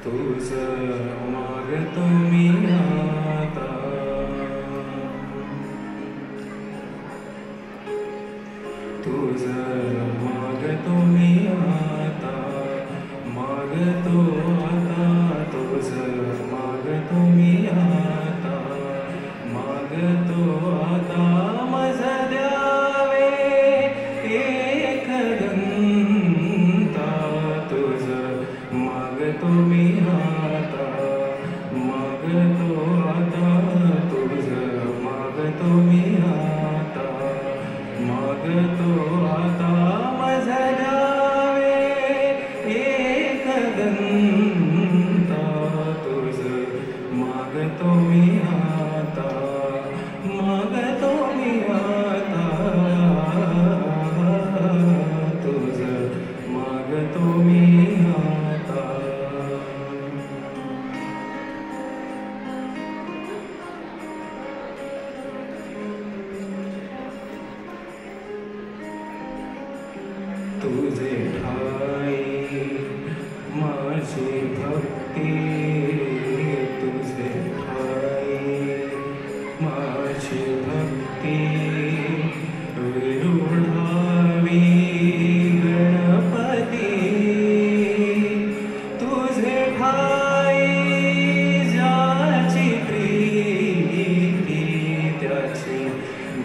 तुझं मागतो मी आता, तुझं मागतो मी आता, मागतो आता, तुझं मागतो मी आता, मागतो आता, माझा द्यावे एक घंटा, तुझं मागतो मी आता, मागतो आता, तुझं मागतो मी आता, मागतो आता, माझा द्यावे एक घंटा, तुझं मागतो मी आता, मागतो मी आता, तुझं मागतो मी आता. तुझे ठाई माझी भक्ती, तुझे ठाई माझी भक्ती, विरुढावी गणपती, तुझे ठाई ज्याची प्रीती, त्याची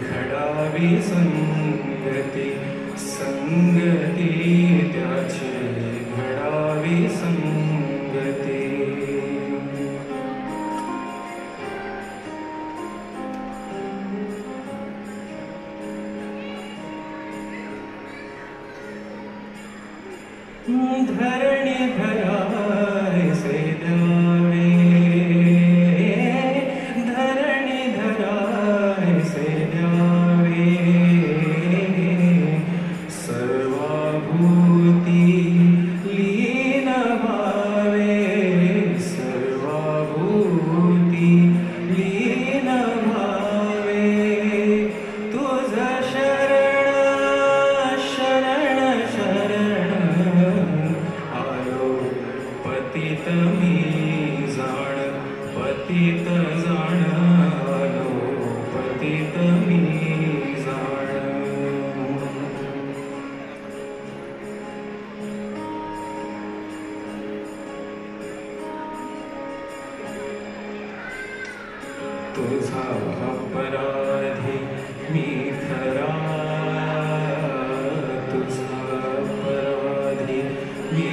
घडावी संगती, संगती त्याची घडावी संगती. धरणी धरायसे द्यावे, धरणी धरायसे द्यावे, सर्वाभूती लीन भावे, सर्वाभूती लीन भावे, तुझं शरण शरण शरण आलो, पतित मी जाण, पतित जाण आलो, पतित मी जाण. तुझा अपराधी मी खरा, तुझा अपराधी मी